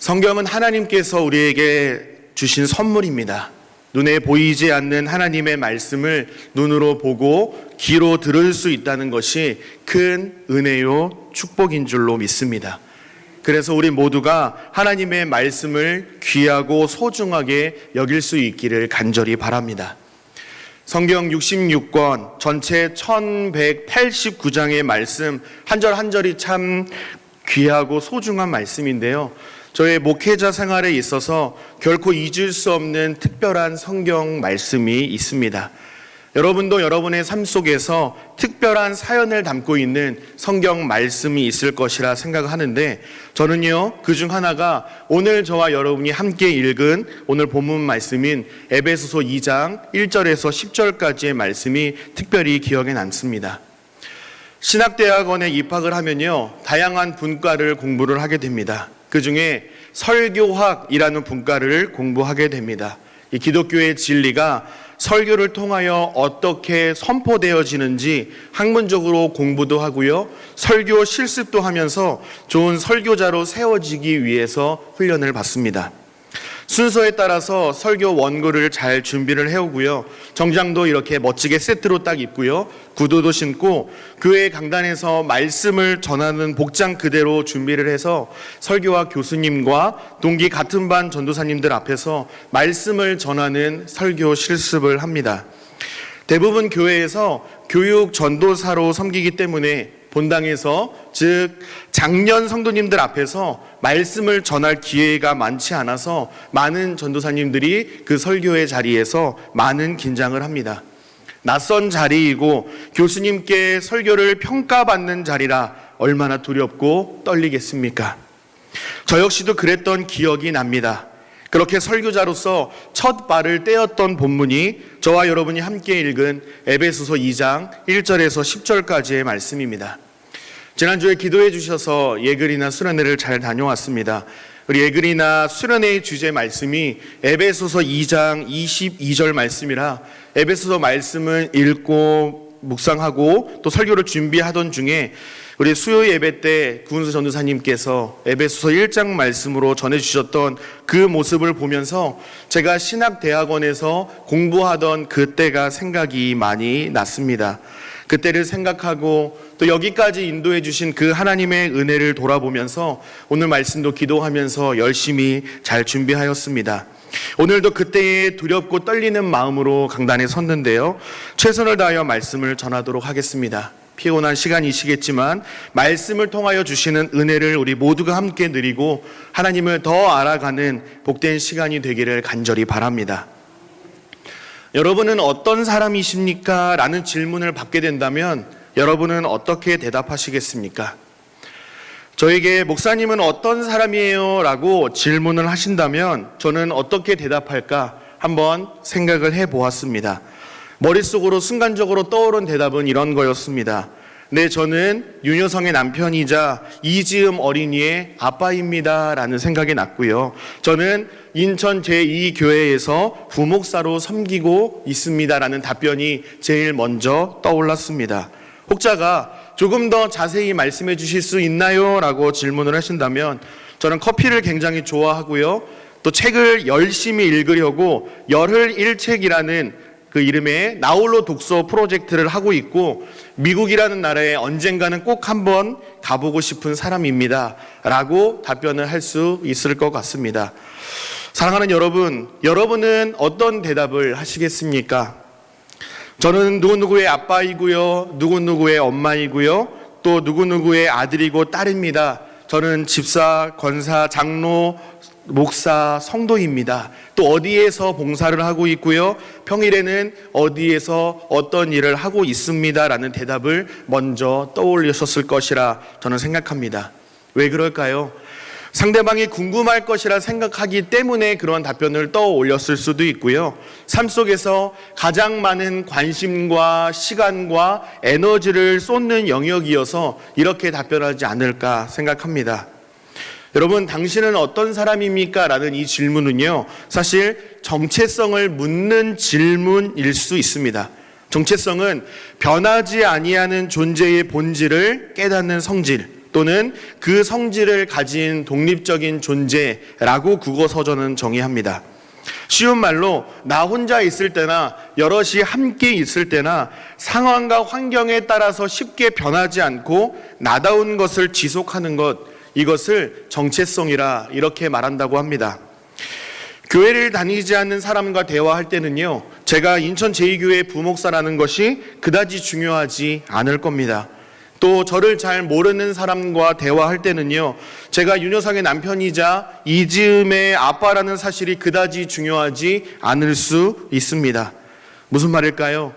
성경은 하나님께서 우리에게 주신 선물입니다. 눈에 보이지 않는 하나님의 말씀을 눈으로 보고 귀로 들을 수 있다는 것이 큰 은혜요 축복인 줄로 믿습니다. 그래서 우리 모두가 하나님의 말씀을 귀하고 소중하게 여길 수 있기를 간절히 바랍니다. 성경 66권 전체 1189장의 말씀 한 절 한 절이 참 귀하고 소중한 말씀인데요. 저의 목회자 생활에 있어서 결코 잊을 수 없는 특별한 성경 말씀이 있습니다. 여러분도 여러분의 삶 속에서 특별한 사연을 담고 있는 성경 말씀이 있을 것이라 생각하는데, 저는요 그중 하나가 오늘 저와 여러분이 함께 읽은 오늘 본문 말씀인 에베소서 2장 1절에서 10절까지의 말씀이 특별히 기억에 남습니다. 신학대학원에 입학을 하면요 다양한 분과를 공부를 하게 됩니다. 그 중에 설교학이라는 분과를 공부하게 됩니다. 이 기독교의 진리가 설교를 통하여 어떻게 선포되어지는지 학문적으로 공부도 하고요, 설교 실습도 하면서 좋은 설교자로 세워지기 위해서 훈련을 받습니다. 순서에 따라서 설교 원고를 잘 준비를 해오고요, 정장도 이렇게 멋지게 세트로 딱 입고요, 구두도 신고 교회 강단에서 말씀을 전하는 복장 그대로 준비를 해서 설교와 교수님과 동기 같은 반 전도사님들 앞에서 말씀을 전하는 설교 실습을 합니다. 대부분 교회에서 교육 전도사로 섬기기 때문에 본당에서, 즉 장년 성도님들 앞에서 말씀을 전할 기회가 많지 않아서 많은 전도사님들이 그 설교의 자리에서 많은 긴장을 합니다. 낯선 자리이고 교수님께 설교를 평가받는 자리라 얼마나 두렵고 떨리겠습니까? 저 역시도 그랬던 기억이 납니다. 그렇게 설교자로서 첫 발을 떼었던 본문이 저와 여러분이 함께 읽은 에베소서 2장 1절에서 10절까지의 말씀입니다. 지난주에 기도해 주셔서 예글이나 수련회를 잘 다녀왔습니다. 우리 예글이나 수련회의 주제 말씀이 에베소서 2장 22절 말씀이라 에베소서 말씀을 읽고 묵상하고 또 설교를 준비하던 중에 우리 수요 예배 때 구은수 전도사님께서 에베소서 1장 말씀으로 전해주셨던 그 모습을 보면서 제가 신학대학원에서 공부하던 그때가 생각이 많이 났습니다. 그때를 생각하고 또 여기까지 인도해 주신 그 하나님의 은혜를 돌아보면서 오늘 말씀도 기도하면서 열심히 잘 준비하였습니다. 오늘도 그때의 두렵고 떨리는 마음으로 강단에 섰는데요, 최선을 다하여 말씀을 전하도록 하겠습니다. 피곤한 시간이시겠지만 말씀을 통하여 주시는 은혜를 우리 모두가 함께 누리고 하나님을 더 알아가는 복된 시간이 되기를 간절히 바랍니다. 여러분은 어떤 사람이십니까? 라는 질문을 받게 된다면 여러분은 어떻게 대답하시겠습니까? 저에게 목사님은 어떤 사람이에요? 라고 질문을 하신다면 저는 어떻게 대답할까 한번 생각을 해보았습니다. 머릿속으로 순간적으로 떠오른 대답은 이런 거였습니다. 네, 저는 윤여성의 남편이자 이지음 어린이의 아빠입니다 라는 생각이 났고요, 저는 인천 제2교회에서 부목사로 섬기고 있습니다 라는 답변이 제일 먼저 떠올랐습니다. 혹자가 조금 더 자세히 말씀해 주실 수 있나요? 라고 질문을 하신다면 저는 커피를 굉장히 좋아하고요, 또 책을 열심히 읽으려고 열흘 1책이라는 그 이름의 나홀로 독서 프로젝트를 하고 있고 미국이라는 나라에 언젠가는 꼭 한번 가보고 싶은 사람입니다 라고 답변을 할 수 있을 것 같습니다. 사랑하는 여러분, 여러분은 어떤 대답을 하시겠습니까? 저는 누구누구의 아빠이고요, 누구누구의 엄마이고요, 또 누구누구의 아들이고 딸입니다. 저는 집사, 권사, 장로, 목사, 성도입니다. 또 어디에서 봉사를 하고 있고요, 평일에는 어디에서 어떤 일을 하고 있습니다 라는 대답을 먼저 떠올리셨을 것이라 저는 생각합니다. 왜 그럴까요? 상대방이 궁금할 것이라 생각하기 때문에 그런 답변을 떠올렸을 수도 있고요, 삶 속에서 가장 많은 관심과 시간과 에너지를 쏟는 영역이어서 이렇게 답변하지 않을까 생각합니다. 여러분, 당신은 어떤 사람입니까? 라는 이 질문은요, 사실 정체성을 묻는 질문일 수 있습니다. 정체성은 변하지 아니하는 존재의 본질을 깨닫는 성질, 또는 그 성질을 가진 독립적인 존재라고 국어서전은 정의합니다. 쉬운 말로 나 혼자 있을 때나 여럿이 함께 있을 때나 상황과 환경에 따라서 쉽게 변하지 않고 나다운 것을 지속하는 것, 이것을 정체성이라 이렇게 말한다고 합니다. 교회를 다니지 않는 사람과 대화할 때는요, 제가 인천 제2교회 부목사라는 것이 그다지 중요하지 않을 겁니다. 또 저를 잘 모르는 사람과 대화할 때는요, 제가 윤여상의 남편이자 이지음의 아빠라는 사실이 그다지 중요하지 않을 수 있습니다. 무슨 말일까요?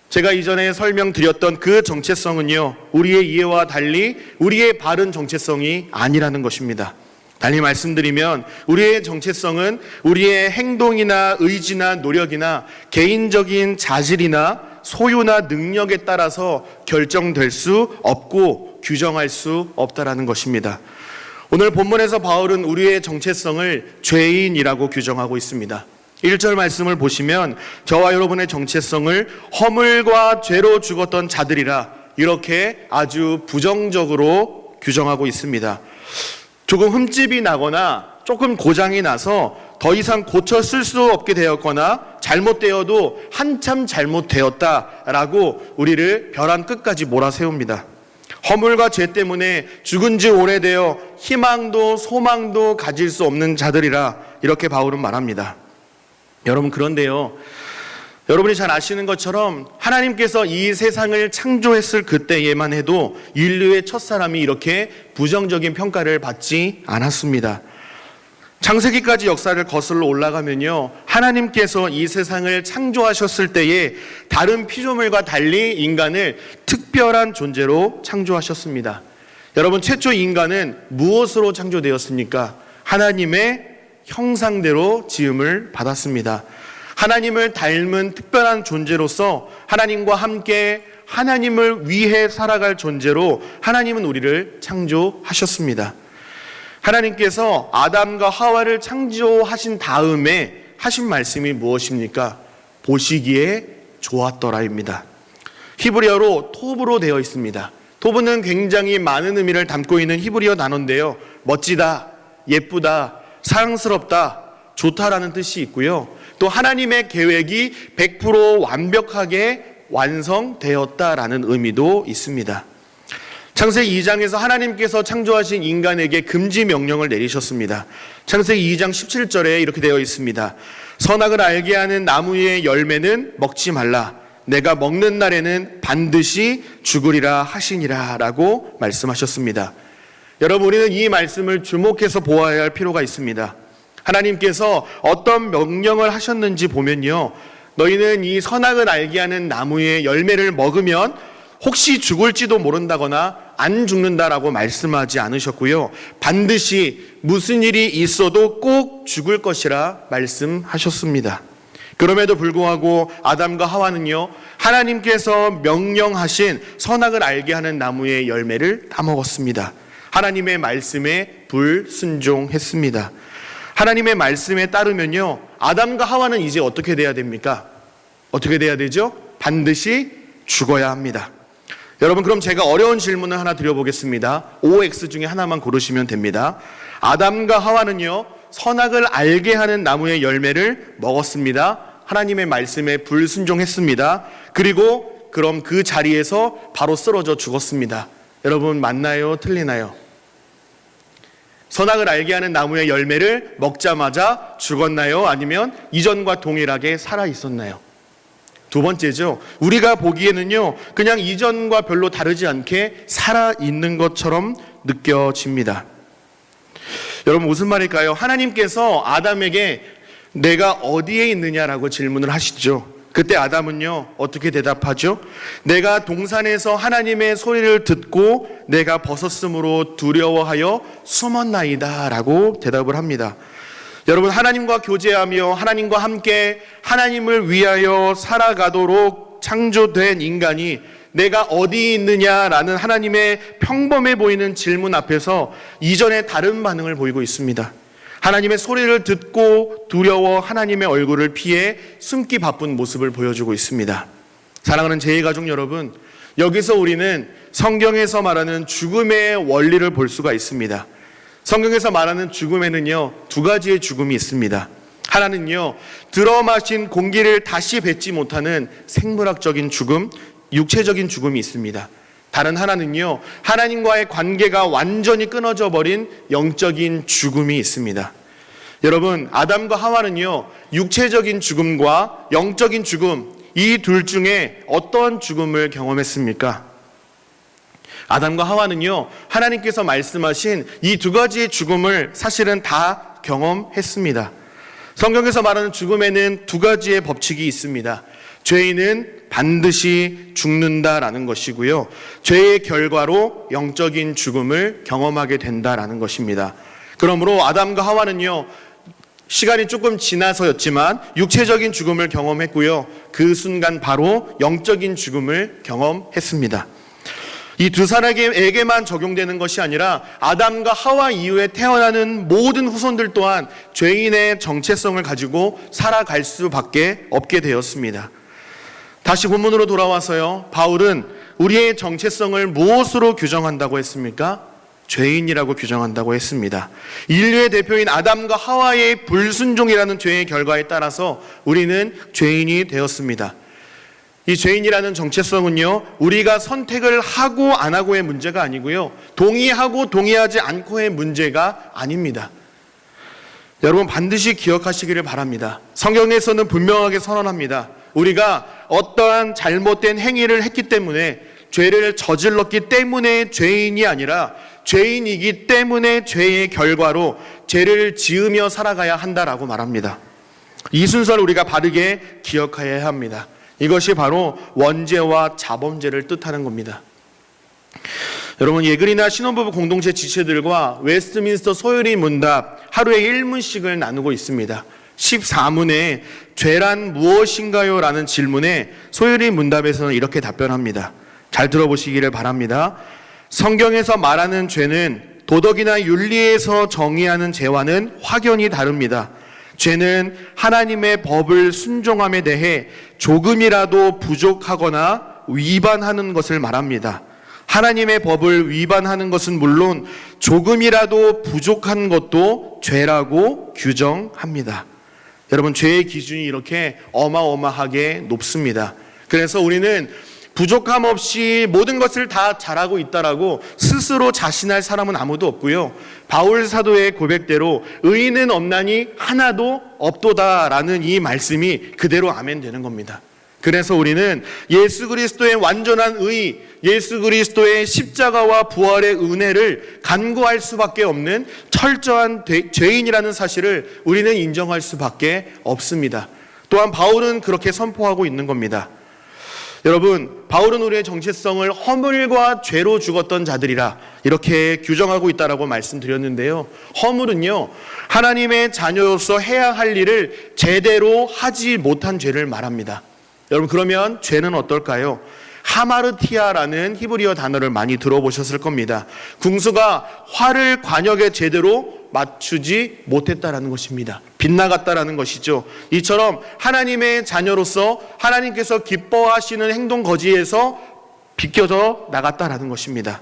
제가 이전에 설명드렸던 그 정체성은요, 우리의 이해와 달리 우리의 바른 정체성이 아니라는 것입니다. 달리 말씀드리면 우리의 정체성은 우리의 행동이나 의지나 노력이나 개인적인 자질이나 소유나 능력에 따라서 결정될 수 없고 규정할 수 없다라는 것입니다. 오늘 본문에서 바울은 우리의 정체성을 죄인이라고 규정하고 있습니다. 1절 말씀을 보시면 저와 여러분의 정체성을 허물과 죄로 죽었던 자들이라 이렇게 아주 부정적으로 규정하고 있습니다. 조금 흠집이 나거나 조금 고장이 나서 더 이상 고쳐 쓸 수 없게 되었거나 잘못되어도 한참 잘못되었다라고 우리를 벼랑 끝까지 몰아세웁니다. 허물과 죄 때문에 죽은 지 오래되어 희망도 소망도 가질 수 없는 자들이라 이렇게 바울은 말합니다. 여러분, 그런데요, 여러분이 잘 아시는 것처럼 하나님께서 이 세상을 창조했을 그때에만 해도 인류의 첫사람이 이렇게 부정적인 평가를 받지 않았습니다. 창세기까지 역사를 거슬러 올라가면요, 하나님께서 이 세상을 창조하셨을 때에 다른 피조물과 달리 인간을 특별한 존재로 창조하셨습니다. 여러분, 최초 인간은 무엇으로 창조되었습니까? 하나님의 형상대로 지음을 받았습니다. 하나님을 닮은 특별한 존재로서 하나님과 함께 하나님을 위해 살아갈 존재로 하나님은 우리를 창조하셨습니다. 하나님께서 아담과 하와를 창조하신 다음에 하신 말씀이 무엇입니까? 보시기에 좋았더라입니다. 히브리어로 토브로 되어 있습니다. 토브는 굉장히 많은 의미를 담고 있는 히브리어 단어인데요, 멋지다, 예쁘다, 사랑스럽다, 좋다라는 뜻이 있고요, 또 하나님의 계획이 100% 완벽하게 완성되었다라는 의미도 있습니다. 창세기 2장에서 하나님께서 창조하신 인간에게 금지 명령을 내리셨습니다. 창세기 2장 17절에 이렇게 되어 있습니다. 선악을 알게 하는 나무의 열매는 먹지 말라. 내가 먹는 날에는 반드시 죽으리라 하시니라 라고 말씀하셨습니다. 여러분, 우리는 이 말씀을 주목해서 보아야 할 필요가 있습니다. 하나님께서 어떤 명령을 하셨는지 보면요, 너희는 이 선악을 알게 하는 나무의 열매를 먹으면 혹시 죽을지도 모른다거나 안 죽는다라고 말씀하지 않으셨고요, 반드시 무슨 일이 있어도 꼭 죽을 것이라 말씀하셨습니다. 그럼에도 불구하고 아담과 하와는요, 하나님께서 명령하신 선악을 알게 하는 나무의 열매를 따먹었습니다. 하나님의 말씀에 불순종했습니다. 하나님의 말씀에 따르면요, 아담과 하와는 이제 어떻게 돼야 됩니까? 어떻게 돼야 되죠? 반드시 죽어야 합니다. 여러분, 그럼 제가 어려운 질문을 하나 드려보겠습니다. OX 중에 하나만 고르시면 됩니다. 아담과 하와는요, 선악을 알게 하는 나무의 열매를 먹었습니다. 하나님의 말씀에 불순종했습니다. 그리고 그럼 그 자리에서 바로 쓰러져 죽었습니다. 여러분, 맞나요? 틀리나요? 선악을 알게 하는 나무의 열매를 먹자마자 죽었나요? 아니면 이전과 동일하게 살아 있었나요? 두 번째죠. 우리가 보기에는요, 그냥 이전과 별로 다르지 않게 살아 있는 것처럼 느껴집니다. 여러분, 무슨 말일까요? 하나님께서 아담에게 내가 어디에 있느냐라고 질문을 하시죠. 그때 아담은요, 어떻게 대답하죠? 내가 동산에서 하나님의 소리를 듣고 내가 벗었으므로 두려워하여 숨었나이다 라고 대답을 합니다. 여러분, 하나님과 교제하며 하나님과 함께 하나님을 위하여 살아가도록 창조된 인간이 내가 어디 있느냐라는 하나님의 평범해 보이는 질문 앞에서 이전에 다른 반응을 보이고 있습니다. 하나님의 소리를 듣고 두려워 하나님의 얼굴을 피해 숨기 바쁜 모습을 보여주고 있습니다. 사랑하는 제2가족 여러분, 여기서 우리는 성경에서 말하는 죽음의 원리를 볼 수가 있습니다. 성경에서 말하는 죽음에는요, 두 가지의 죽음이 있습니다. 하나는요, 들어 마신 공기를 다시 뱉지 못하는 생물학적인 죽음, 육체적인 죽음이 있습니다. 다른 하나는요, 하나님과의 관계가 완전히 끊어져 버린 영적인 죽음이 있습니다. 여러분, 아담과 하와는요, 육체적인 죽음과 영적인 죽음, 이 둘 중에 어떤 죽음을 경험했습니까? 아담과 하와는요, 하나님께서 말씀하신 이 두 가지의 죽음을 사실은 다 경험했습니다. 성경에서 말하는 죽음에는 두 가지의 법칙이 있습니다. 죄인은 반드시 죽는다라는 것이고요, 죄의 결과로 영적인 죽음을 경험하게 된다라는 것입니다. 그러므로 아담과 하와는요, 시간이 조금 지나서였지만 육체적인 죽음을 경험했고요, 그 순간 바로 영적인 죽음을 경험했습니다. 이 두 사람에게만 적용되는 것이 아니라 아담과 하와 이후에 태어나는 모든 후손들 또한 죄인의 정체성을 가지고 살아갈 수밖에 없게 되었습니다. 다시 본문으로 돌아와서요, 바울은 우리의 정체성을 무엇으로 규정한다고 했습니까? 죄인이라고 규정한다고 했습니다. 인류의 대표인 아담과 하와의 불순종이라는 죄의 결과에 따라서 우리는 죄인이 되었습니다. 이 죄인이라는 정체성은요, 우리가 선택을 하고 안 하고의 문제가 아니고요, 동의하고 동의하지 않고의 문제가 아닙니다. 여러분, 반드시 기억하시기를 바랍니다. 성경에서는 분명하게 선언합니다. 우리가 어떠한 잘못된 행위를 했기 때문에, 죄를 저질렀기 때문에 죄인이 아니라 죄인이기 때문에 죄의 결과로 죄를 지으며 살아가야 한다라고 말합니다. 이 순서를 우리가 바르게 기억해야 합니다. 이것이 바로 원죄와 자범죄를 뜻하는 겁니다. 여러분, 예글이나 신혼부부 공동체 지체들과 웨스트민스터 소요리 문답 하루에 1문씩을 나누고 있습니다. 14문에 죄란 무엇인가요? 라는 질문에 소요리 문답에서는 이렇게 답변합니다. 잘 들어보시기를 바랍니다. 성경에서 말하는 죄는 도덕이나 윤리에서 정의하는 죄와는 확연히 다릅니다. 죄는 하나님의 법을 순종함에 대해 조금이라도 부족하거나 위반하는 것을 말합니다. 하나님의 법을 위반하는 것은 물론 조금이라도 부족한 것도 죄라고 규정합니다. 여러분, 죄의 기준이 이렇게 어마어마하게 높습니다. 그래서 우리는 부족함 없이 모든 것을 다 잘하고 있다라고 스스로 자신할 사람은 아무도 없고요, 바울 사도의 고백대로 의인은 없나니 하나도 없도다라는 이 말씀이 그대로 아멘 되는 겁니다. 그래서 우리는 예수 그리스도의 완전한 의, 예수 그리스도의 십자가와 부활의 은혜를 간구할 수밖에 없는 철저한 죄인이라는 사실을 우리는 인정할 수밖에 없습니다. 또한 바울은 그렇게 선포하고 있는 겁니다. 여러분, 바울은 우리의 정체성을 허물과 죄로 죽었던 자들이라 이렇게 규정하고 있다라고 말씀드렸는데요, 허물은요, 하나님의 자녀로서 해야 할 일을 제대로 하지 못한 죄를 말합니다. 여러분, 그러면 죄는 어떨까요? 하마르티아라는 히브리어 단어를 많이 들어보셨을 겁니다. 궁수가 활을 관역에 제대로 맞추지 못했다라는 것입니다. 빗나갔다라는 것이죠. 이처럼 하나님의 자녀로서 하나님께서 기뻐하시는 행동 거지에서 비껴져 나갔다라는 것입니다.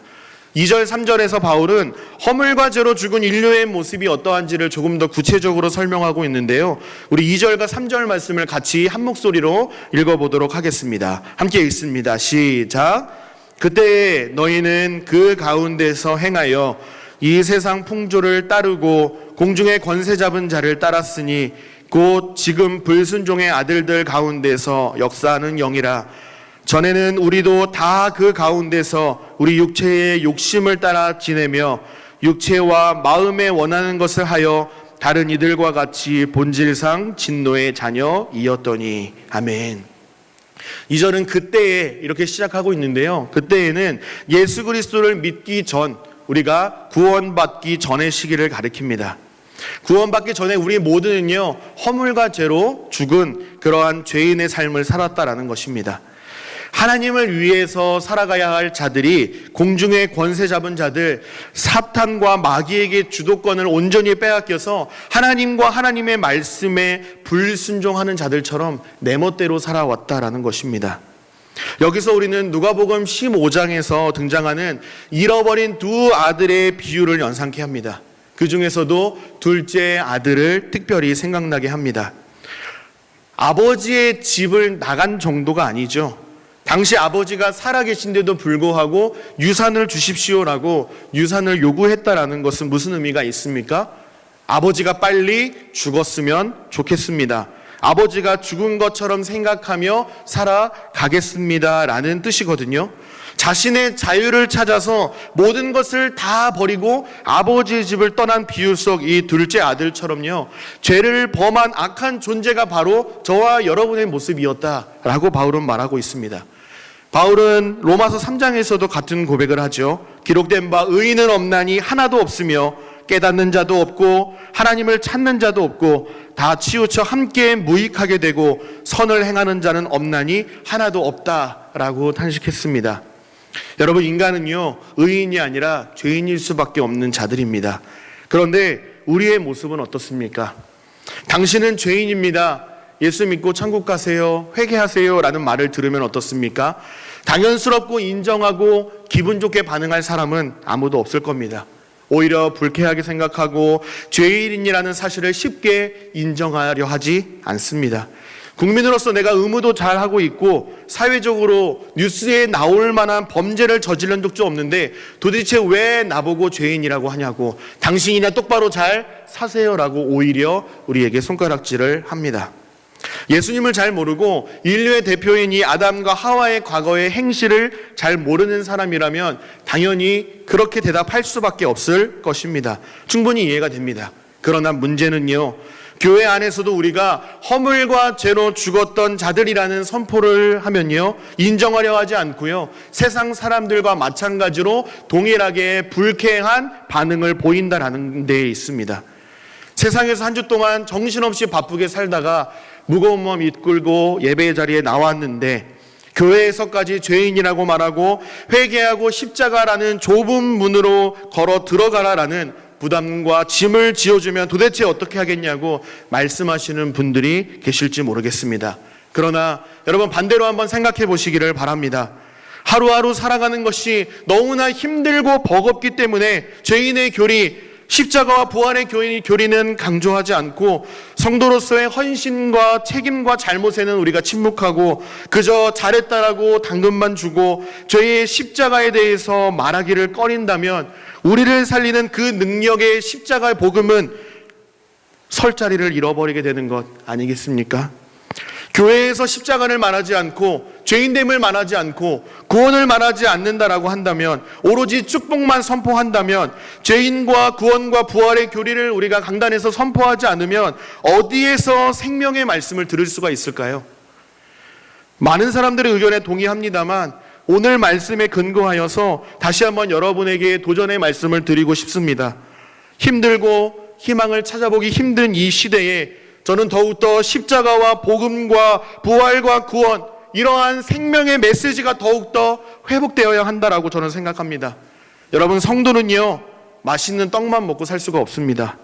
2절 3절에서 바울은 허물과 죄로 죽은 인류의 모습이 어떠한지를 조금 더 구체적으로 설명하고 있는데요, 우리 2절과 3절 말씀을 같이 한 목소리로 읽어보도록 하겠습니다. 함께 읽습니다. 시작. 그때 너희는 그 가운데서 행하여 이 세상 풍조를 따르고 공중의 권세 잡은 자를 따랐으니 곧 지금 불순종의 아들들 가운데서 역사하는 영이라. 전에는 우리도 다 그 가운데서 우리 육체의 욕심을 따라 지내며 육체와 마음에 원하는 것을 하여 다른 이들과 같이 본질상 진노의 자녀이었더니. 아멘. 2절은 그때에 이렇게 시작하고 있는데요, 그때에는 예수 그리스도를 믿기 전, 우리가 구원받기 전의 시기를 가리킵니다. 구원받기 전에 우리 모두는요, 허물과 죄로 죽은 그러한 죄인의 삶을 살았다라는 것입니다. 하나님을 위해서 살아가야 할 자들이 공중의 권세 잡은 자들, 사탄과 마귀에게 주도권을 온전히 빼앗겨서 하나님과 하나님의 말씀에 불순종하는 자들처럼 내 멋대로 살아왔다라는 것입니다. 여기서 우리는 누가복음 15장에서 등장하는 잃어버린 두 아들의 비유를 연상케 합니다. 그 중에서도 둘째 아들을 특별히 생각나게 합니다. 아버지의 집을 나간 정도가 아니죠. 당시 아버지가 살아계신데도 불구하고 유산을 주십시오라고 유산을 요구했다라는 것은 무슨 의미가 있습니까? 아버지가 빨리 죽었으면 좋겠습니다. 아버지가 죽은 것처럼 생각하며 살아가겠습니다라는 뜻이거든요. 자신의 자유를 찾아서 모든 것을 다 버리고 아버지의 집을 떠난 비유 속 이 둘째 아들처럼요, 죄를 범한 악한 존재가 바로 저와 여러분의 모습이었다라고 바울은 말하고 있습니다. 바울은 로마서 3장에서도 같은 고백을 하죠. 기록된 바 의인은 없나니 하나도 없으며 깨닫는 자도 없고 하나님을 찾는 자도 없고 다 치우쳐 함께 무익하게 되고 선을 행하는 자는 없나니 하나도 없다라고 탄식했습니다. 여러분, 인간은요, 의인이 아니라 죄인일 수밖에 없는 자들입니다. 그런데 우리의 모습은 어떻습니까? 당신은 죄인입니다. 예수 믿고 천국 가세요, 회개하세요 라는 말을 들으면 어떻습니까? 당연스럽고 인정하고 기분 좋게 반응할 사람은 아무도 없을 겁니다. 오히려 불쾌하게 생각하고 죄인이라는 사실을 쉽게 인정하려 하지 않습니다. 국민으로서 내가 의무도 잘하고 있고 사회적으로 뉴스에 나올 만한 범죄를 저지른 적도 없는데 도대체 왜 나보고 죄인이라고 하냐고, 당신이나 똑바로 잘 사세요라고 오히려 우리에게 손가락질을 합니다. 예수님을 잘 모르고 인류의 대표인 이 아담과 하와의 과거의 행실을 잘 모르는 사람이라면 당연히 그렇게 대답할 수밖에 없을 것입니다. 충분히 이해가 됩니다. 그러나 문제는요, 교회 안에서도 우리가 허물과 죄로 죽었던 자들이라는 선포를 하면요, 인정하려 하지 않고요, 세상 사람들과 마찬가지로 동일하게 불쾌한 반응을 보인다라는 데 있습니다. 세상에서 한 주 동안 정신없이 바쁘게 살다가 무거운 몸 이끌고 예배의 자리에 나왔는데 교회에서까지 죄인이라고 말하고 회개하고 십자가라는 좁은 문으로 걸어 들어가라라는 부담과 짐을 지어주면 도대체 어떻게 하겠냐고 말씀하시는 분들이 계실지 모르겠습니다. 그러나 여러분, 반대로 한번 생각해 보시기를 바랍니다. 하루하루 살아가는 것이 너무나 힘들고 버겁기 때문에 죄인의 교리, 십자가와 부활의 교리는 강조하지 않고 성도로서의 헌신과 책임과 잘못에는 우리가 침묵하고 그저 잘했다라고 당근만 주고 죄의 십자가에 대해서 말하기를 꺼린다면 우리를 살리는 그 능력의 십자가의 복음은 설 자리를 잃어버리게 되는 것 아니겠습니까? 교회에서 십자가를 말하지 않고 죄인됨을 말하지 않고 구원을 말하지 않는다라고 한다면, 오로지 축복만 선포한다면, 죄인과 구원과 부활의 교리를 우리가 강단에서 선포하지 않으면 어디에서 생명의 말씀을 들을 수가 있을까요? 많은 사람들의 의견에 동의합니다만 오늘 말씀에 근거하여서 다시 한번 여러분에게 도전의 말씀을 드리고 싶습니다. 힘들고 희망을 찾아보기 힘든 이 시대에 저는 더욱더 십자가와 복음과 부활과 구원, 이러한 생명의 메시지가 더욱더 회복되어야 한다라고 저는 생각합니다. 여러분, 성도는요, 맛있는 떡만 먹고 살 수가 없습니다.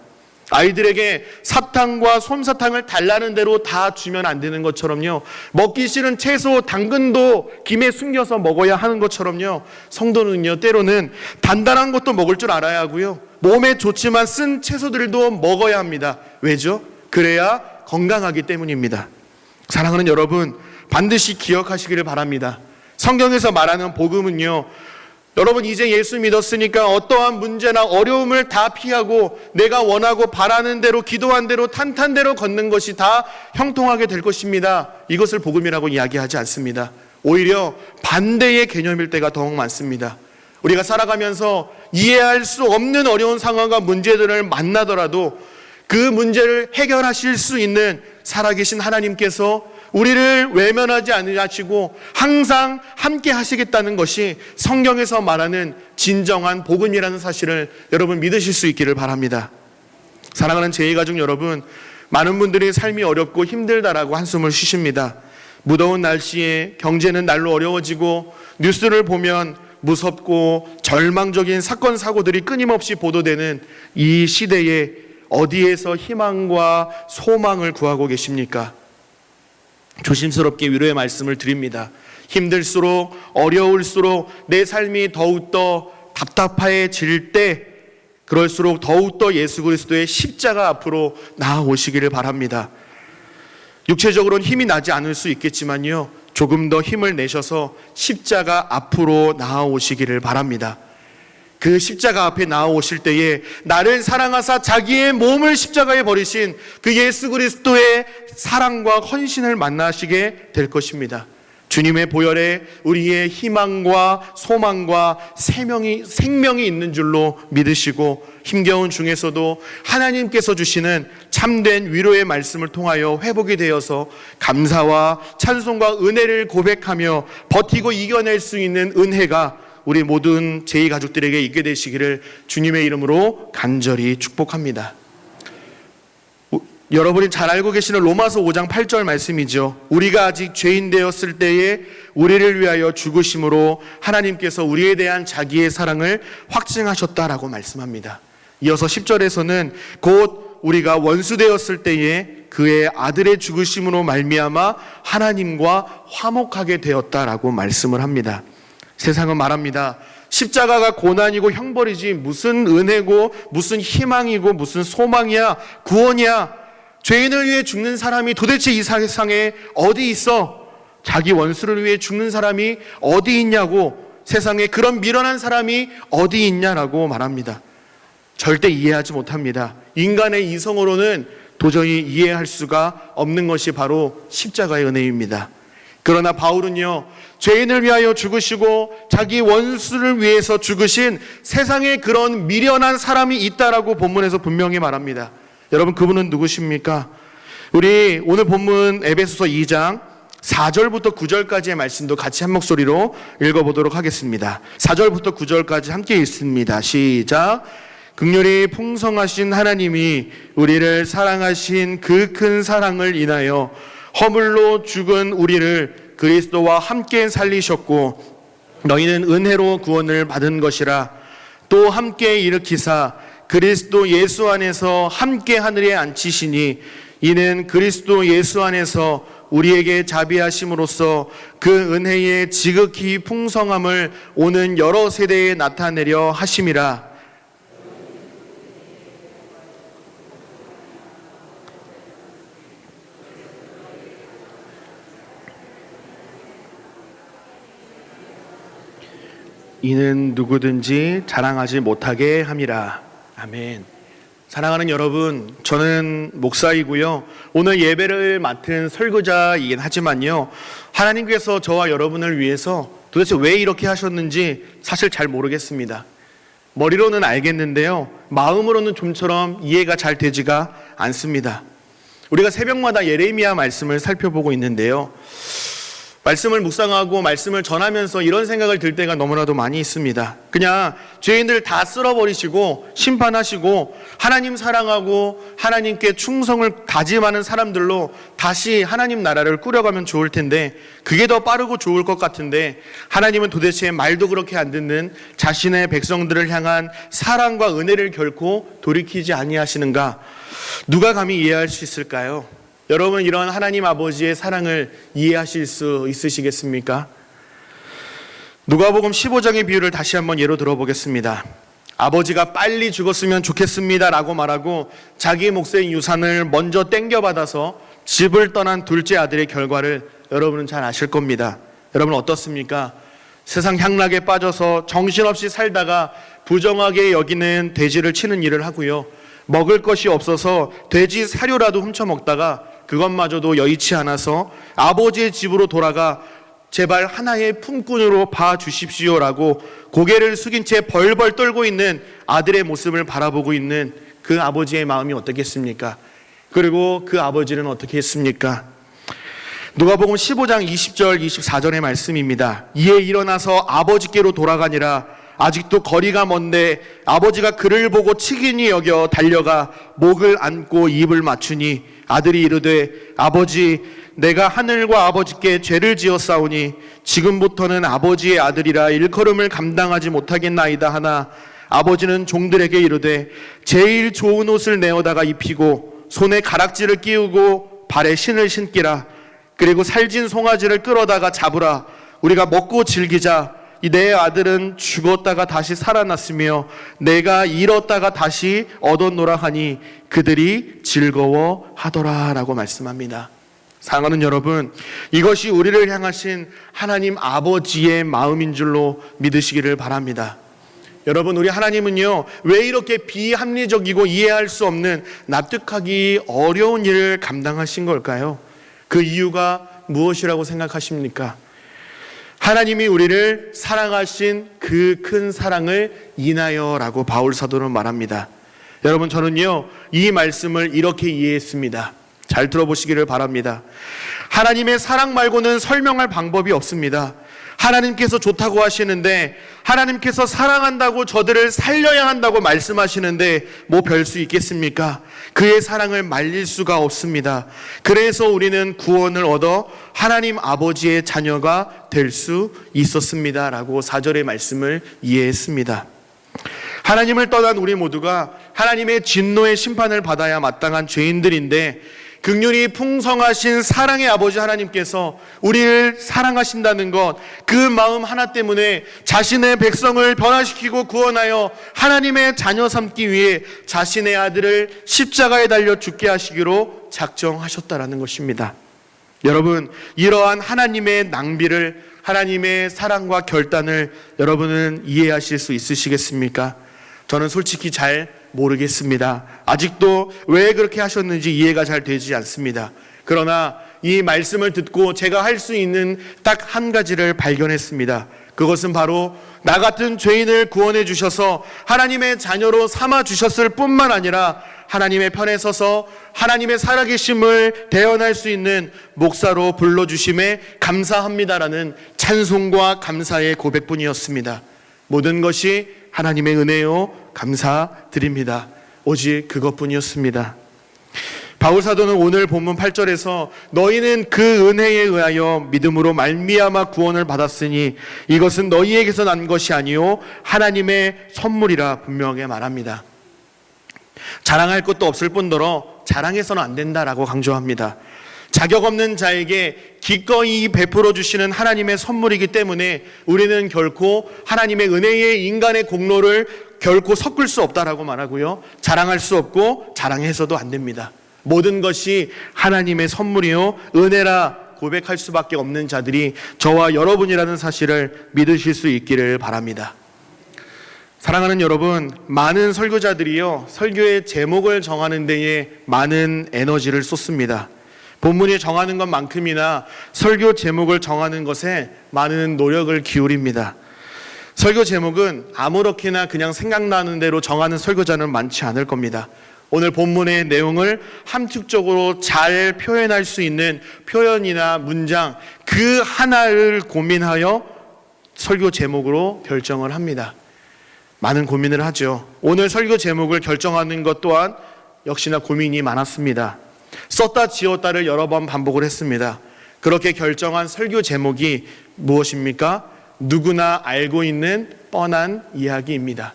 아이들에게 사탕과 솜사탕을 달라는 대로 다 주면 안 되는 것처럼요, 먹기 싫은 채소, 당근도 김에 숨겨서 먹어야 하는 것처럼요, 성도는요, 때로는 단단한 것도 먹을 줄 알아야 하고요, 몸에 좋지만 쓴 채소들도 먹어야 합니다. 왜죠? 그래야 건강하기 때문입니다. 사랑하는 여러분, 반드시 기억하시기를 바랍니다. 성경에서 말하는 복음은요, 여러분 이제 예수 믿었으니까 어떠한 문제나 어려움을 다 피하고 내가 원하고 바라는 대로, 기도한 대로, 탄탄대로 걷는 것이 다 형통하게 될 것입니다. 이것을 복음이라고 이야기하지 않습니다. 오히려 반대의 개념일 때가 더욱 많습니다. 우리가 살아가면서 이해할 수 없는 어려운 상황과 문제들을 만나더라도 그 문제를 해결하실 수 있는 살아계신 하나님께서 우리를 외면하지 않으시고 항상 함께 하시겠다는 것이 성경에서 말하는 진정한 복음이라는 사실을 여러분 믿으실 수 있기를 바랍니다. 사랑하는 제2가족 여러분, 많은 분들이 삶이 어렵고 힘들다라고 한숨을 쉬십니다. 무더운 날씨에 경제는 날로 어려워지고 뉴스를 보면 무섭고 절망적인 사건 사고들이 끊임없이 보도되는 이 시대에 어디에서 희망과 소망을 구하고 계십니까? 조심스럽게 위로의 말씀을 드립니다. 힘들수록 어려울수록 내 삶이 더욱더 답답해질 때 그럴수록 더욱더 예수 그리스도의 십자가 앞으로 나아오시기를 바랍니다. 육체적으로는 힘이 나지 않을 수 있겠지만요, 조금 더 힘을 내셔서 십자가 앞으로 나아오시기를 바랍니다. 그 십자가 앞에 나아오실 때에 나를 사랑하사 자기의 몸을 십자가에 버리신 그 예수 그리스도의 사랑과 헌신을 만나시게 될 것입니다. 주님의 보혈에 우리의 희망과 소망과 생명이 있는 줄로 믿으시고 힘겨운 중에서도 하나님께서 주시는 참된 위로의 말씀을 통하여 회복이 되어서 감사와 찬송과 은혜를 고백하며 버티고 이겨낼 수 있는 은혜가 우리 모든 제2가족들에게 있게 되시기를 주님의 이름으로 간절히 축복합니다. 여러분이 잘 알고 계시는 로마서 5장 8절 말씀이죠. 우리가 아직 죄인 되었을 때에 우리를 위하여 죽으심으로 하나님께서 우리에 대한 자기의 사랑을 확증하셨다라고 말씀합니다. 이어서 10절에서는 곧 우리가 원수 되었을 때에 그의 아들의 죽으심으로 말미암아 하나님과 화목하게 되었다라고 말씀을 합니다. 세상은 말합니다. 십자가가 고난이고 형벌이지 무슨 은혜고 무슨 희망이고 무슨 소망이야, 구원이야. 죄인을 위해 죽는 사람이 도대체 이 세상에 어디 있어? 자기 원수를 위해 죽는 사람이 어디 있냐고, 세상에 그런 미련한 사람이 어디 있냐라고 말합니다. 절대 이해하지 못합니다. 인간의 이성으로는 도저히 이해할 수가 없는 것이 바로 십자가의 은혜입니다. 그러나 바울은요, 죄인을 위하여 죽으시고 자기 원수를 위해서 죽으신 세상에 그런 미련한 사람이 있다라고 본문에서 분명히 말합니다. 여러분, 그분은 누구십니까? 우리 오늘 본문 에베소서 2장 4절부터 9절까지의 말씀도 같이 한 목소리로 읽어보도록 하겠습니다. 4절부터 9절까지 함께 읽습니다. 시작. 긍휼이 풍성하신 하나님이 우리를 사랑하신 그 큰 사랑을 인하여 허물로 죽은 우리를 그리스도와 함께 살리셨고 너희는 은혜로 구원을 받은 것이라. 또 함께 일으키사 그리스도 예수 안에서 함께 하늘에 앉히시니 이는 그리스도 예수 안에서 우리에게 자비하심으로써 그 은혜의 지극히 풍성함을 오는 여러 세대에 나타내려 하심이라. 이는 누구든지 자랑하지 못하게 함이라. 아멘. 사랑하는 여러분, 저는 목사이고요, 오늘 예배를 맡은 설교자이긴 하지만요, 하나님께서 저와 여러분을 위해서 도대체 왜 이렇게 하셨는지 사실 잘 모르겠습니다. 머리로는 알겠는데요, 마음으로는 좀처럼 이해가 잘 되지가 않습니다. 우리가 새벽마다 예레미야 말씀을 살펴보고 있는데요, 말씀을 묵상하고 말씀을 전하면서 이런 생각을 들 때가 너무나도 많이 있습니다. 그냥 죄인들 다 쓸어버리시고 심판하시고 하나님 사랑하고 하나님께 충성을 다짐하는 사람들로 다시 하나님 나라를 꾸려가면 좋을 텐데, 그게 더 빠르고 좋을 것 같은데 하나님은 도대체 말도 그렇게 안 듣는 자신의 백성들을 향한 사랑과 은혜를 결코 돌이키지 아니하시는가? 누가 감히 이해할 수 있을까요? 여러분, 이런 하나님 아버지의 사랑을 이해하실 수 있으시겠습니까? 누가복음 15장의 비유를 다시 한번 예로 들어보겠습니다. 아버지가 빨리 죽었으면 좋겠습니다 라고 말하고 자기 몫의 유산을 먼저 땡겨받아서 집을 떠난 둘째 아들의 결과를 여러분은 잘 아실 겁니다. 여러분 어떻습니까? 세상 향락에 빠져서 정신없이 살다가 부정하게 여기는 돼지를 치는 일을 하고요, 먹을 것이 없어서 돼지 사료라도 훔쳐먹다가 그것마저도 여의치 않아서 아버지의 집으로 돌아가 제발 하나의 품꾼으로 봐주십시오라고 고개를 숙인 채 벌벌 떨고 있는 아들의 모습을 바라보고 있는 그 아버지의 마음이 어떻겠습니까? 그리고 그 아버지는 어떻게 했습니까? 누가복음 15장 20절 24절의 말씀입니다. 이에 일어나서 아버지께로 돌아가니라. 아직도 거리가 먼데 아버지가 그를 보고 치긴히 여겨 달려가 목을 안고 입을 맞추니 아들이 이르되 아버지, 내가 하늘과 아버지께 죄를 지었사오니 지금부터는 아버지의 아들이라 일컬음을 감당하지 못하겠나이다 하나, 아버지는 종들에게 이르되 제일 좋은 옷을 내어다가 입히고 손에 가락지를 끼우고 발에 신을 신기라. 그리고 살진 송아지를 끌어다가 잡으라. 우리가 먹고 즐기자. 내 아들은 죽었다가 다시 살아났으며 내가 잃었다가 다시 얻었노라 하니 그들이 즐거워하더라 라고 말씀합니다. 사랑하는 여러분, 이것이 우리를 향하신 하나님 아버지의 마음인 줄로 믿으시기를 바랍니다. 여러분, 우리 하나님은요, 왜 이렇게 비합리적이고 이해할 수 없는, 납득하기 어려운 일을 감당하신 걸까요? 그 이유가 무엇이라고 생각하십니까? 하나님이 우리를 사랑하신 그 큰 사랑을 인하여라고 바울 사도는 말합니다. 여러분, 저는요, 이 말씀을 이렇게 이해했습니다. 잘 들어보시기를 바랍니다. 하나님의 사랑 말고는 설명할 방법이 없습니다. 하나님께서 좋다고 하시는데, 하나님께서 사랑한다고 저들을 살려야 한다고 말씀하시는데 뭐 별 수 있겠습니까? 그의 사랑을 말릴 수가 없습니다. 그래서 우리는 구원을 얻어 하나님 아버지의 자녀가 될 수 있었습니다 라고 4절의 말씀을 이해했습니다. 하나님을 떠난 우리 모두가 하나님의 진노의 심판을 받아야 마땅한 죄인들인데, 긍휼이 풍성하신 사랑의 아버지 하나님께서 우리를 사랑하신다는 것, 그 마음 하나 때문에 자신의 백성을 변화시키고 구원하여 하나님의 자녀 삼기 위해 자신의 아들을 십자가에 달려 죽게 하시기로 작정하셨다라는 것입니다. 여러분, 이러한 하나님의 낭비를, 하나님의 사랑과 결단을 여러분은 이해하실 수 있으시겠습니까? 저는 솔직히 잘 모르겠습니다. 아직도 왜 그렇게 하셨는지 이해가 잘 되지 않습니다. 그러나 이 말씀을 듣고 제가 할 수 있는 딱 한 가지를 발견했습니다. 그것은 바로 나 같은 죄인을 구원해 주셔서 하나님의 자녀로 삼아 주셨을 뿐만 아니라 하나님의 편에 서서 하나님의 살아계심을 대언할 수 있는 목사로 불러주심에 감사합니다라는 찬송과 감사의 고백뿐이었습니다. 모든 것이 하나님의 은혜요 감사드립니다. 오직 그것뿐이었습니다. 바울 사도는 오늘 본문 8절에서 너희는 그 은혜에 의하여 믿음으로 말미암아 구원을 받았으니 이것은 너희에게서 난 것이 아니요 하나님의 선물이라 분명하게 말합니다. 자랑할 것도 없을 뿐더러 자랑해서는 안 된다라고 강조합니다. 자격 없는 자에게 기꺼이 베풀어 주시는 하나님의 선물이기 때문에 우리는 결코 하나님의 은혜의 인간의 공로를 결코 섞을 수 없다라고 말하고요, 자랑할 수 없고 자랑해서도 안 됩니다. 모든 것이 하나님의 선물이요 은혜라 고백할 수밖에 없는 자들이 저와 여러분이라는 사실을 믿으실 수 있기를 바랍니다. 사랑하는 여러분, 많은 설교자들이요 설교의 제목을 정하는 데에 많은 에너지를 쏟습니다. 본문이 정하는 것만큼이나 설교 제목을 정하는 것에 많은 노력을 기울입니다. 설교 제목은 아무렇게나 그냥 생각나는 대로 정하는 설교자는 많지 않을 겁니다. 오늘 본문의 내용을 함축적으로 잘 표현할 수 있는 표현이나 문장 그 하나를 고민하여 설교 제목으로 결정을 합니다. 많은 고민을 하죠. 오늘 설교 제목을 결정하는 것 또한 역시나 고민이 많았습니다. 썼다 지웠다를 여러 번 반복을 했습니다. 그렇게 결정한 설교 제목이 무엇입니까? 누구나 알고 있는 뻔한 이야기입니다.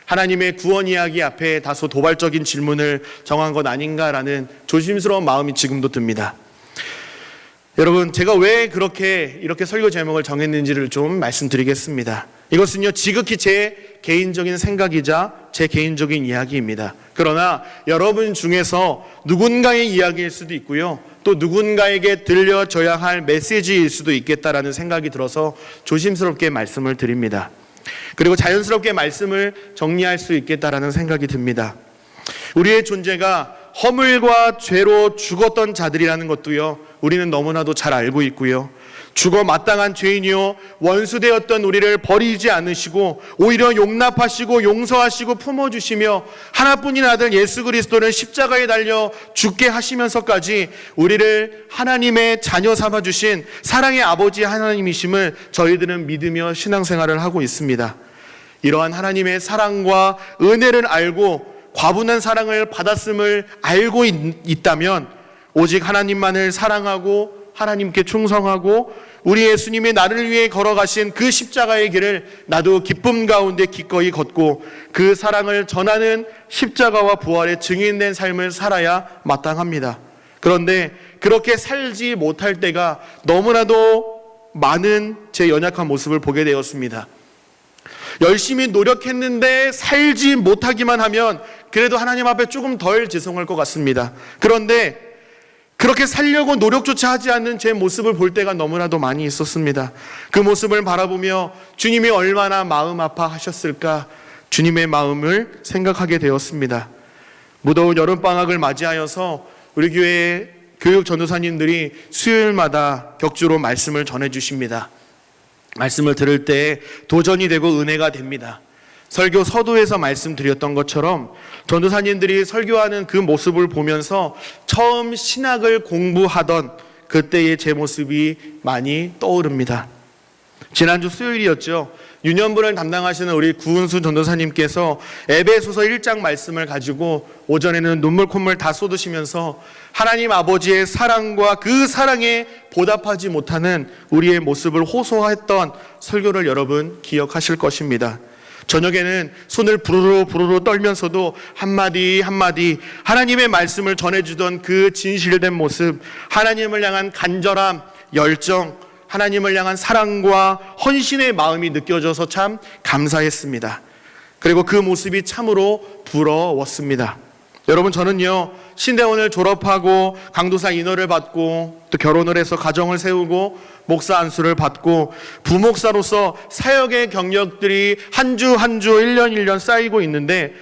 하나님의 구원 이야기 앞에 다소 도발적인 질문을 정한 것 아닌가라는 조심스러운 마음이 지금도 듭니다. 여러분, 제가 왜 이렇게 설교 제목을 정했는지를 좀 말씀드리겠습니다. 이것은요 지극히 제 개인적인 생각이자 제 개인적인 이야기입니다. 그러나 여러분 중에서 누군가의 이야기일 수도 있고요, 또 누군가에게 들려줘야 할 메시지일 수도 있겠다라는 생각이 들어서 조심스럽게 말씀을 드립니다. 그리고 자연스럽게 말씀을 정리할 수 있겠다라는 생각이 듭니다. 우리의 존재가 허물과 죄로 죽었던 자들이라는 것도요 우리는 너무나도 잘 알고 있고요, 죽어 마땅한 죄인이요 원수되었던 우리를 버리지 않으시고 오히려 용납하시고 용서하시고 품어주시며 하나뿐인 아들 예수 그리스도를 십자가에 달려 죽게 하시면서까지 우리를 하나님의 자녀 삼아주신 사랑의 아버지 하나님이심을 저희들은 믿으며 신앙생활을 하고 있습니다. 이러한 하나님의 사랑과 은혜를 알고 과분한 사랑을 받았음을 알고 있다면 오직 하나님만을 사랑하고 하나님께 충성하고 우리 예수님이 나를 위해 걸어가신 그 십자가의 길을 나도 기쁨 가운데 기꺼이 걷고 그 사랑을 전하는 십자가와 부활의 증인된 삶을 살아야 마땅합니다. 그런데 그렇게 살지 못할 때가 너무나도 많은 제 연약한 모습을 보게 되었습니다. 열심히 노력했는데 살지 못하기만 하면 그래도 하나님 앞에 조금 덜 죄송할 것 같습니다. 그런데 그렇게 살려고 노력조차 하지 않는 제 모습을 볼 때가 너무나도 많이 있었습니다. 그 모습을 바라보며 주님이 얼마나 마음 아파하셨을까, 주님의 마음을 생각하게 되었습니다. 무더운 여름방학을 맞이하여서 우리 교회 교육 전도사님들이 수요일마다 격주로 말씀을 전해주십니다. 말씀을 들을 때 도전이 되고 은혜가 됩니다. 설교 서두에서 말씀드렸던 것처럼 전도사님들이 설교하는 그 모습을 보면서 처음 신학을 공부하던 그때의 제 모습이 많이 떠오릅니다. 지난주 수요일이었죠. 유년부를 담당하시는 우리 구은수 전도사님께서 에베소서 1장 말씀을 가지고 오전에는 눈물 콧물 다 쏟으시면서 하나님 아버지의 사랑과 그 사랑에 보답하지 못하는 우리의 모습을 호소했던 설교를 여러분 기억하실 것입니다. 저녁에는 손을 부르르 떨면서도 한마디 한마디 하나님의 말씀을 전해주던 그 진실된 모습, 하나님을 향한 간절함, 열정, 하나님을 향한 사랑과 헌신의 마음이 느껴져서 참 감사했습니다. 그리고 그 모습이 참으로 부러웠습니다. 여러분, 저는요, 신대원을 졸업하고 강도사 인허를 받고 또 결혼을 해서 가정을 세우고 목사 안수를 받고 부목사로서 사역의 경력들이 한 주 한 주 1년 1년 쌓이고 있는데,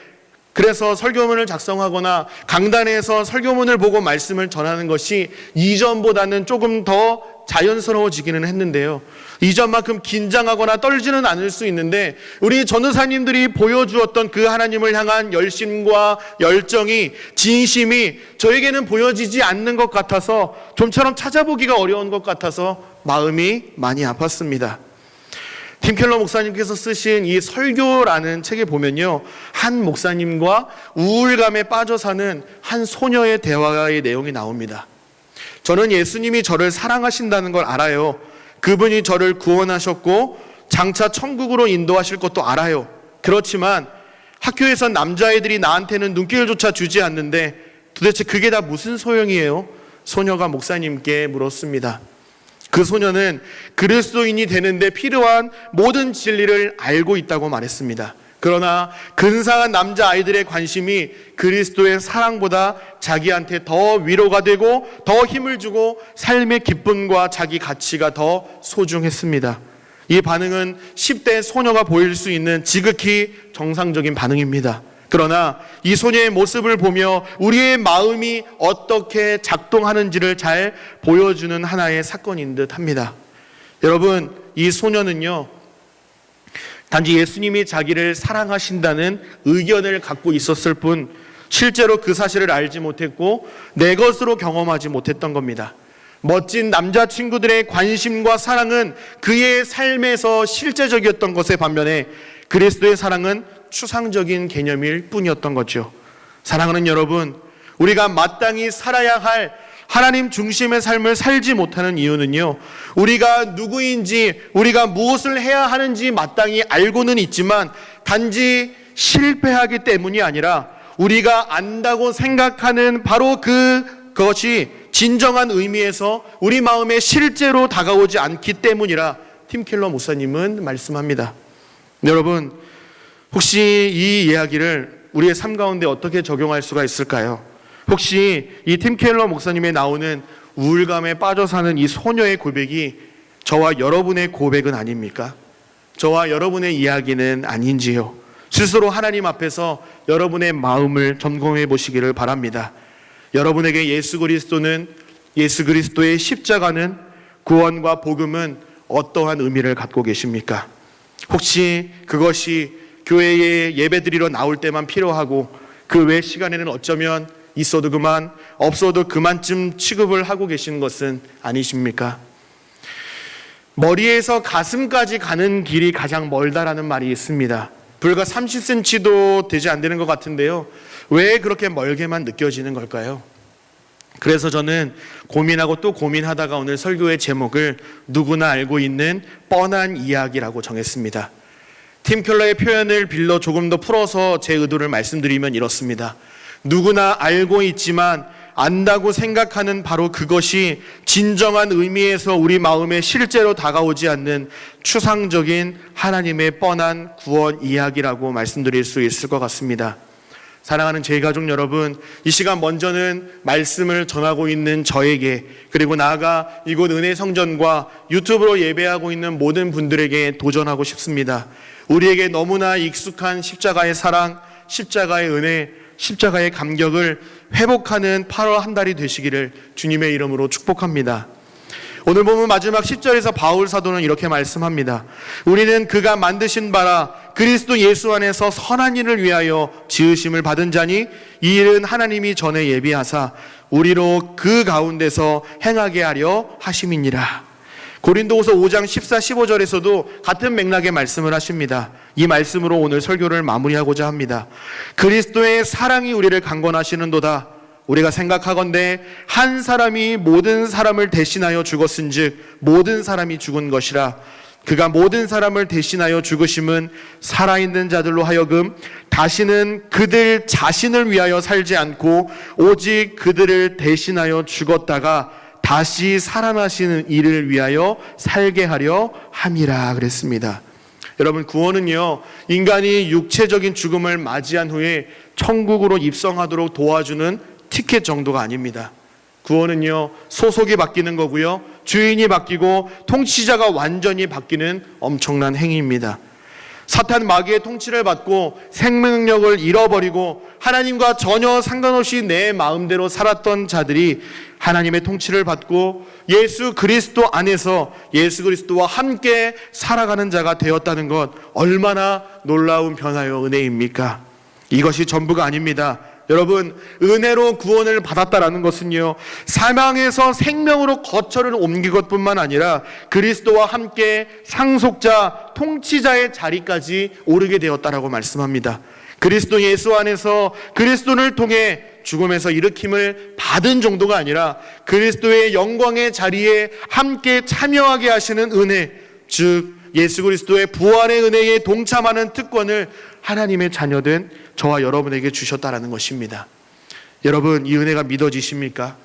그래서 설교문을 작성하거나 강단에서 설교문을 보고 말씀을 전하는 것이 이전보다는 조금 더 자연스러워지기는 했는데요, 이전만큼 긴장하거나 떨지는 않을 수 있는데 우리 전도사님들이 보여주었던 그 하나님을 향한 열심과 열정이, 진심이 저에게는 보여지지 않는 것 같아서 좀처럼 찾아보기가 어려운 것 같아서 마음이 많이 아팠습니다. 팀 켈러 목사님께서 쓰신 이 설교라는 책에 보면요, 한 목사님과 우울감에 빠져 사는 한 소녀의 대화의 내용이 나옵니다. 저는 예수님이 저를 사랑하신다는 걸 알아요. 그분이 저를 구원하셨고 장차 천국으로 인도하실 것도 알아요. 그렇지만 학교에서 남자애들이 나한테는 눈길조차 주지 않는데 도대체 그게 다 무슨 소용이에요? 소녀가 목사님께 물었습니다. 그 소녀는 그리스도인이 되는데 필요한 모든 진리를 알고 있다고 말했습니다. 그러나 근사한 남자아이들의 관심이 그리스도의 사랑보다 자기한테 더 위로가 되고 더 힘을 주고 삶의 기쁨과 자기 가치가 더 소중했습니다. 이 반응은 10대 소녀가 보일 수 있는 지극히 정상적인 반응입니다. 그러나 이 소녀의 모습을 보며 우리의 마음이 어떻게 작동하는지를 잘 보여주는 하나의 사건인 듯 합니다. 여러분, 이 소녀는요, 단지 예수님이 자기를 사랑하신다는 의견을 갖고 있었을 뿐 실제로 그 사실을 알지 못했고 내 것으로 경험하지 못했던 겁니다. 멋진 남자친구들의 관심과 사랑은 그의 삶에서 실제적이었던 것에 반면에 그리스도의 사랑은 추상적인 개념일 뿐이었던 거죠. 사랑하는 여러분, 우리가 마땅히 살아야 할 하나님 중심의 삶을 살지 못하는 이유는요, 우리가 누구인지, 우리가 무엇을 해야 하는지 마땅히 알고는 있지만 단지 실패하기 때문이 아니라 우리가 안다고 생각하는 바로 그것이 진정한 의미에서 우리 마음에 실제로 다가오지 않기 때문이라 팀 켈러 목사님은 말씀합니다. 여러분, 혹시 이 이야기를 우리의 삶 가운데 어떻게 적용할 수가 있을까요? 혹시 이 팀 켈러 목사님에 나오는 우울감에 빠져 사는 이 소녀의 고백이 저와 여러분의 고백은 아닙니까? 저와 여러분의 이야기는 아닌지요? 스스로 하나님 앞에서 여러분의 마음을 점검해 보시기를 바랍니다. 여러분에게 예수 그리스도의 십자가는, 구원과 복음은 어떠한 의미를 갖고 계십니까? 혹시 그것이 교회에 예배드리러 나올 때만 필요하고 그 외 시간에는 어쩌면 있어도 그만, 없어도 그만쯤 취급을 하고 계시는 것은 아니십니까? 머리에서 가슴까지 가는 길이 가장 멀다라는 말이 있습니다. 불과 30cm도 되지 않는 것 같은데요, 왜 그렇게 멀게만 느껴지는 걸까요? 그래서 저는 고민하고 또 고민하다가 오늘 설교의 제목을 누구나 알고 있는 뻔한 이야기라고 정했습니다. 팀 켈러의 표현을 빌려 조금 더 풀어서 제 의도를 말씀드리면 이렇습니다. 누구나 알고 있지만 안다고 생각하는 바로 그것이 진정한 의미에서 우리 마음에 실제로 다가오지 않는 추상적인 하나님의 뻔한 구원 이야기라고 말씀드릴 수 있을 것 같습니다. 사랑하는 제 가족 여러분, 이 시간 먼저는 말씀을 전하고 있는 저에게, 그리고 나아가 이곳 은혜성전과 유튜브로 예배하고 있는 모든 분들에게 도전하고 싶습니다. 우리에게 너무나 익숙한 십자가의 사랑, 십자가의 은혜, 십자가의 감격을 회복하는 8월 한 달이 되시기를 주님의 이름으로 축복합니다. 오늘 보면 마지막 10절에서 바울 사도는 이렇게 말씀합니다. 우리는 그가 만드신 바라 그리스도 예수 안에서 선한 일을 위하여 지으심을 받은 자니 이 일은 하나님이 전에 예비하사 우리로 그 가운데서 행하게 하려 하심이니라. 고린도후서 5장 14, 15절에서도 같은 맥락의 말씀을 하십니다. 이 말씀으로 오늘 설교를 마무리하고자 합니다. 그리스도의 사랑이 우리를 강권하시는도다. 우리가 생각하건대 한 사람이 모든 사람을 대신하여 죽었은즉 모든 사람이 죽은 것이라. 그가 모든 사람을 대신하여 죽으심은 살아있는 자들로 하여금 다시는 그들 자신을 위하여 살지 않고 오직 그들을 대신하여 죽었다가 다시 살아나시는 이를 위하여 살게 하려 함이라 그랬습니다. 여러분, 구원은요, 인간이 육체적인 죽음을 맞이한 후에 천국으로 입성하도록 도와주는 티켓 정도가 아닙니다. 구원은요, 소속이 바뀌는 거고요, 주인이 바뀌고 통치자가 완전히 바뀌는 엄청난 행위입니다. 사탄 마귀의 통치를 받고 생명력을 잃어버리고 하나님과 전혀 상관없이 내 마음대로 살았던 자들이 하나님의 통치를 받고 예수 그리스도 안에서 예수 그리스도와 함께 살아가는 자가 되었다는 것, 얼마나 놀라운 변화요 은혜입니까? 이것이 전부가 아닙니다. 여러분, 은혜로 구원을 받았다라는 것은요, 사망에서 생명으로 거처를 옮긴 것뿐만 아니라 그리스도와 함께 상속자, 통치자의 자리까지 오르게 되었다라고 말씀합니다. 그리스도 예수 안에서 그리스도를 통해 죽음에서 일으킴을 받은 정도가 아니라 그리스도의 영광의 자리에 함께 참여하게 하시는 은혜, 즉 예수 그리스도의 부활의 은혜에 동참하는 특권을 하나님의 자녀된 저와 여러분에게 주셨다라는 것입니다. 여러분, 이 은혜가 믿어지십니까?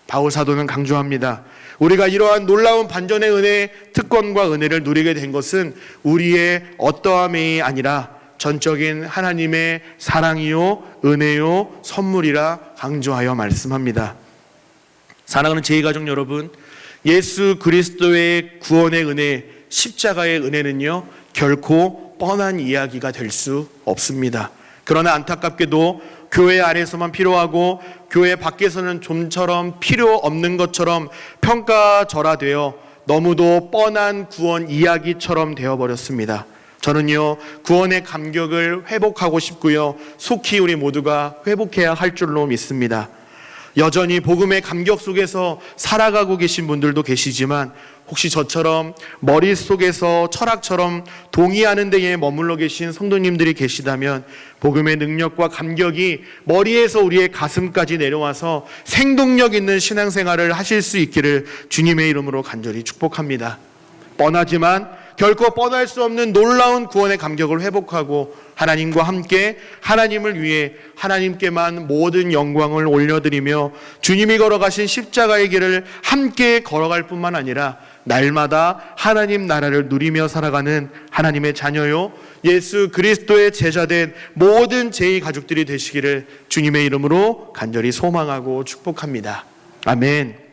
바울 사도는 강조합니다. 우리가 이러한 놀라운 반전의 은혜, 특권과 은혜를 누리게 된 것은 우리의 어떠함이 아니라 전적인 하나님의 사랑이요 은혜요 선물이라 강조하여 말씀합니다. 사랑하는 제2가족 여러분, 예수 그리스도의 구원의 은혜, 십자가의 은혜는요, 결코 뻔한 이야기가 될 수 없습니다. 그러나 안타깝게도 교회 안에서만 필요하고 교회 밖에서는 좀처럼 필요 없는 것처럼 평가절하되어 너무도 뻔한 구원 이야기처럼 되어버렸습니다. 저는요, 구원의 감격을 회복하고 싶고요, 속히 우리 모두가 회복해야 할 줄로 믿습니다. 여전히 복음의 감격 속에서 살아가고 계신 분들도 계시지만 혹시 저처럼 머릿속에서 철학처럼 동의하는 데에 머물러 계신 성도님들이 계시다면 복음의 능력과 감격이 머리에서 우리의 가슴까지 내려와서 생동력 있는 신앙생활을 하실 수 있기를 주님의 이름으로 간절히 축복합니다. 뻔하지만 결코 뻔할 수 없는 놀라운 구원의 감격을 회복하고 하나님과 함께 하나님을 위해 하나님께만 모든 영광을 올려드리며 주님이 걸어가신 십자가의 길을 함께 걸어갈 뿐만 아니라 날마다 하나님 나라를 누리며 살아가는 하나님의 자녀요 예수 그리스도의 제자된 모든 제2가족들이 되시기를 주님의 이름으로 간절히 소망하고 축복합니다. 아멘.